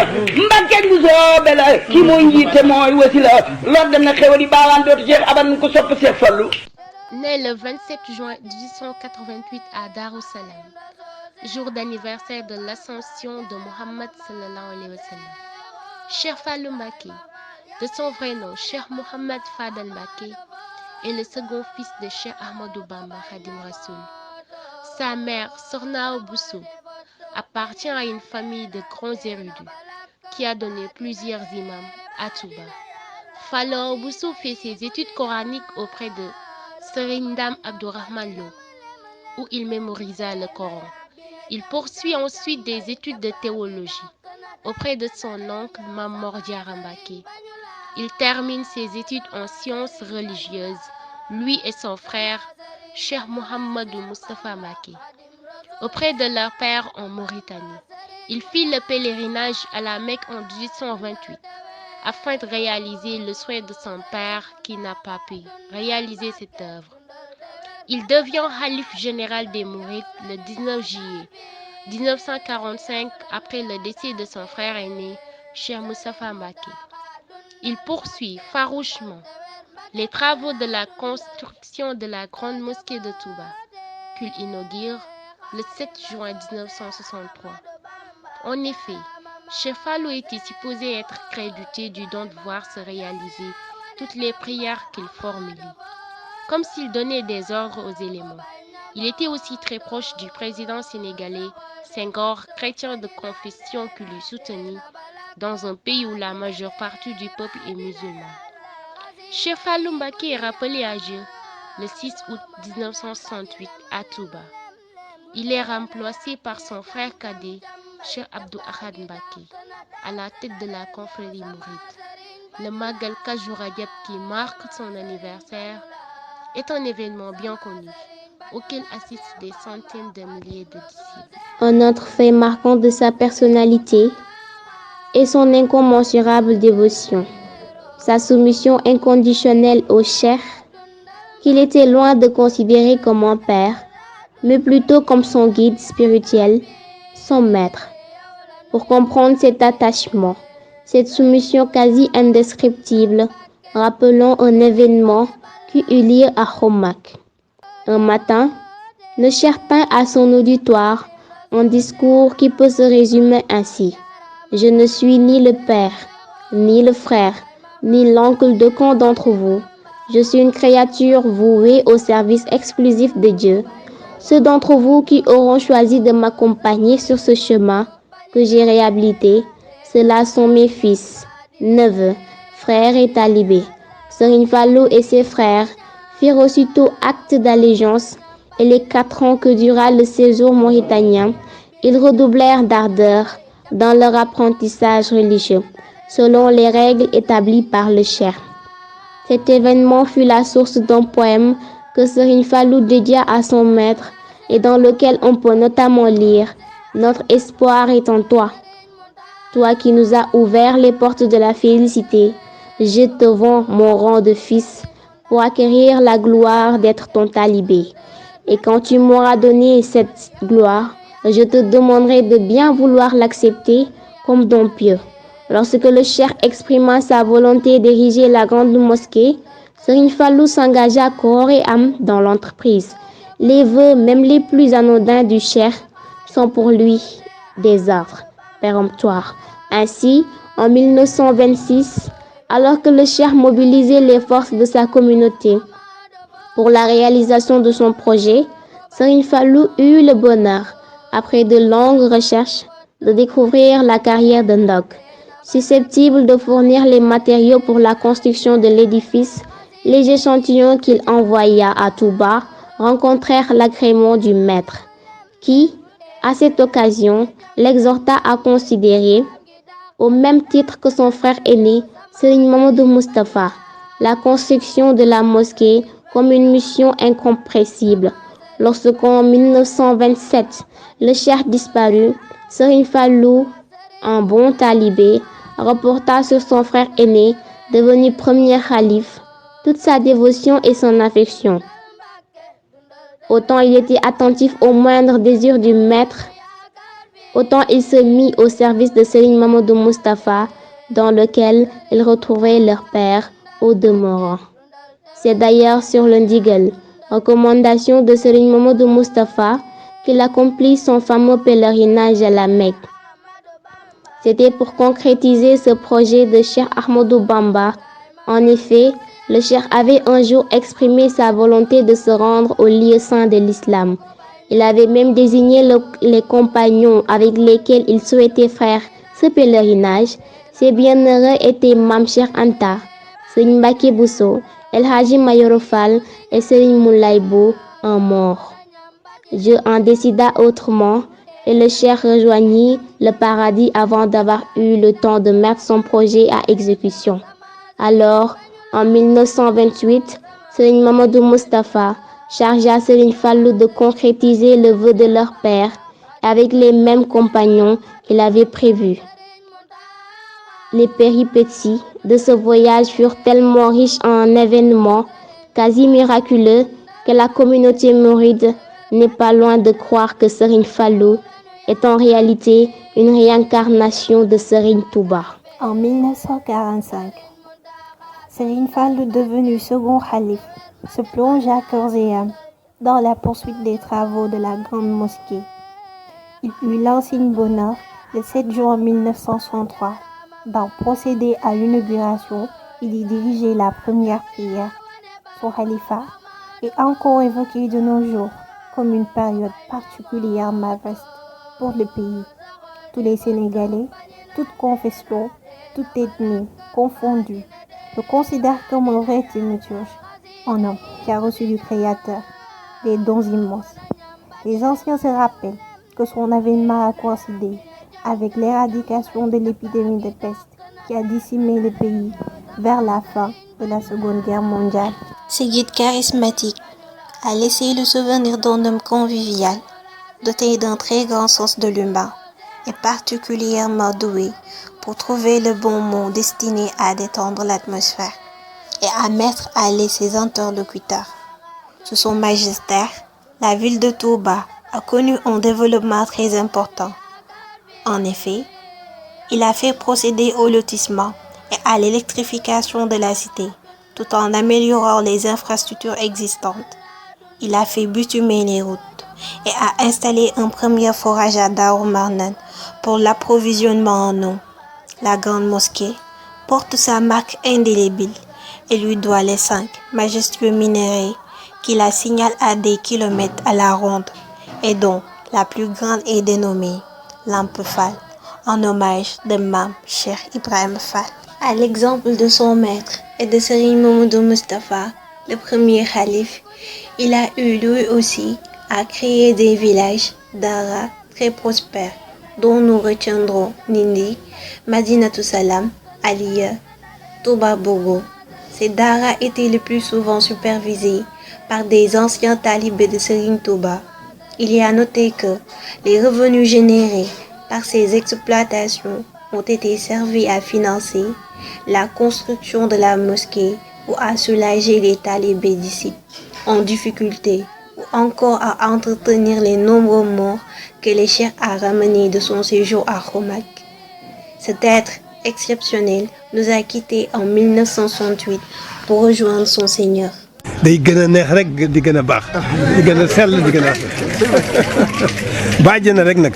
Mbàkke bu soobe la ki mooy njiite mooy wasila lor dem na xewal yi baawaan dootu Cheikh aban ko sopp Cheikh Fallou. Né le 27 juin 1888 à Darussalam, jour d'anniversaire de l'ascension de Mohammed sallallahu alayhi wa sallam. Cheikh Fallou Mbacké, de son vrai nom Cheikh Mohammed Fadal Mbacké, est le second fils de Cheikh Ahmadou Bamba Khadim Rassoul. Sa mère, Sokhna Awa Bousso, appartient à une famille de grands érudits qui a donné plusieurs imams à Touba. Fallou Awa Bousso fait ses études coraniques auprès de Serigne Dame Abdourahmane Lo, où il mémorisa le Coran. Il poursuit ensuite des études de théologie auprès de son oncle Mame Mor Diarra Mbacké. Il termine ses études en sciences religieuses, lui et son frère Cheikh Mouhamadou Moustapha Mbacké, auprès de leur père en Mauritanie. Il fit le pèlerinage à la Mecque en 1828 afin de réaliser le souhait de son père qui n'a pas pu réaliser cette œuvre. Il devient khalife général des Mourides le 19 juillet 1945 après le décès de son frère aîné, Cheikh Moustapha Mbacké. Il poursuit farouchement les travaux de la construction de la grande mosquée de Touba, qu'il inaugure le 7 juin 1963. En effet, Cheikh Fallou était supposé être crédité du don de voir se réaliser toutes les prières qu'il formulait, comme s'il donnait des ordres aux éléments. Il était aussi très proche du président sénégalais Senghor, chrétien de confession qui lui soutenait dans un pays où la majeure partie du peuple est musulman. Cheikh Fallou Mbacké est rappelé à Dieu le 6 août 1968 à Touba. Il est remplacé par son frère cadet, Cheikh Abdou Ahad Mbacké, à la tête de la confrérie mouride. Le Magal Kazu Rajab, qui marque son anniversaire, est un événement bien connu, auquel assistent des centaines de milliers de disciples. Un autre fait marquant de sa personnalité est son incommensurable dévotion, sa soumission inconditionnelle au cheikh, qu'il était loin de considérer comme un père, mais plutôt comme son guide spirituel, son maître. Pour comprendre cet attachement, cette soumission quasi indescriptible, rappelons un événement qui eut lieu à Khomak. Un matin, le cheikh tint à son auditoire un discours qui peut se résumer ainsi: je ne suis ni le père, ni le frère, ni l'oncle d'aucun d'entre vous. Je suis une créature vouée au service exclusif de Dieu. Ceux d'entre vous qui auront choisi de m'accompagner sur ce chemin que j'ai réhabilité, ceux-là sont mes fils, neveux, frères et talibés. Serigne Fallou et ses frères firent aussitôt acte d'allégeance, et les 4 ans que dura le séjour mauritanien, ils redoublèrent d'ardeur dans leur apprentissage religieux, selon les règles établies par le cheikh. Cet événement fut la source d'un poème que Serigne Fallou dédia à son maître et dans lequel on peut notamment lire: notre espoir est en toi. Toi qui nous as ouvert les portes de la félicité, je te vends mon rang de fils pour acquérir la gloire d'être ton talibé. Et quand tu m'auras donné cette gloire, je te demanderai de bien vouloir l'accepter comme don pieux. Lorsque le cheikh exprima sa volonté d'ériger la grande mosquée, Serigne Fallou s'engagea corps et âme dans l'entreprise. Les vœux, même les plus anodins du cheikh, sont pour lui des ordres péremptoires. Ainsi, en 1926, alors que le cheikh mobilisait les forces de sa communauté pour la réalisation de son projet, Serigne Fallou eut le bonheur, après de longues recherches, de découvrir la carrière de Ndok. Susceptible de fournir les matériaux pour la construction de l'édifice, les échantillons qu'il envoya à Touba rencontrèrent l'agrément du maître, qui, à cette occasion, l'exhorta à considérer, au même titre que son frère aîné, Serigne Mamadou Moustapha, la construction de la mosquée comme une mission incompressible. Lorsqu'en 1927, le cheikh disparut, Serigne Fallou, un bon talibé, reporta sur son frère aîné, devenu premier khalife, toute sa dévotion et son affection. Autant il était attentif aux moindres désirs du maître, Autant il se mit au service de Serigne Mamadou Moustapha, dans lequel il retrouvait leur père au demeurant. C'est d'ailleurs sur le ndigal, recommandation de Serigne Mamadou Moustapha, qu'il accomplit son fameux pèlerinage à la Mecque. C'était pour concrétiser ce projet de Cheikh Ahmadou Bamba. En effet, le Cheikh avait un jour exprimé sa volonté de se rendre au lieu saint de l'islam. Il avait même désigné les compagnons avec lesquels il souhaitait faire ce pèlerinage. Ces bienheureux étaient Mame Cheikh Anta, Serigne Mbacké Bousso, El Hadji Mayoro Fall et Serigne Moulay Bou, un mort. Dieu en décida autrement et le Cheikh rejoignit le paradis avant d'avoir eu le temps de mettre son projet à exécution. Alors, en 1928, Serigne Mamadou Moustapha chargea Serigne Fallou de concrétiser le vœu de leur père avec les mêmes compagnons qu'il avait prévus. Les péripéties de ce voyage furent tellement riches en événements quasi miraculeux que la communauté mouride n'est pas loin de croire que Serigne Fallou est en réalité une réincarnation de Serigne Touba. En 1945, Serigne Fallou, devenu second khalife, se plonge à corps et âme dans la poursuite des travaux de la grande mosquée. Il eut l'insigne bonheur, le 7 juin 1963, d'en procéder à l'inauguration et d'y diriger la première prière. Son califat est encore évoqué de nos jours comme une période particulièrement vaste pour le pays. Tous les Sénégalais, toutes confessions, toute ethnie confondues, le considèrent comme un vrai thaumaturge, un homme qui a reçu du Créateur des dons immenses. Les anciens se rappellent que son avènement a coïncidé avec l'éradication de l'épidémie de peste qui a décimé le pays vers la fin de la Seconde Guerre mondiale. Ce guide charismatique a laissé le souvenir d'un homme convivial, doté d'un très grand sens de l'humain et particulièrement doué pour trouver le bon mot destiné à détendre l'atmosphère et à mettre à l'aise ses interlocuteurs. Sous son magistère, la ville de Touba a connu un développement très important. En effet, il a fait procéder au lotissement et à l'électrification de la cité, tout en améliorant les infrastructures existantes. Il a fait bitumer les routes et a installé un premier forage à Darou Marnane pour l'approvisionnement en eau. La grande mosquée porte sa marque indélébile et lui doit les 5 majestueux minéraux qui la signalent à des kilomètres à la ronde et dont la plus grande est dénommée Lampe Fall, en hommage de Mame Cheikh Ibrahima Fall. À l'exemple de son maître et de Serigne Mamadou Moustapha, le premier khalife, il a eu lui aussi à créer des villages d'Ara très prospères, dont nous retiendrons Nindi, Madinatou Salam, Aliya, Touba Bogo. Ces Dara étaient le plus souvent supervisés par des anciens talibés de Serigne Touba. Il y a noté que les revenus générés par ces exploitations ont été servis à financer la construction de la mosquée ou à soulager les talibés d'ici en difficulté ou encore à entretenir les nombreux morts que le cheikh a ramenés de son séjour à Khomak. Cet être exceptionnel nous a quittés en 1968 pour rejoindre son Seigneur. day gën a neex rek di gën a baax di gën a sell di gën a bàjj na rek nag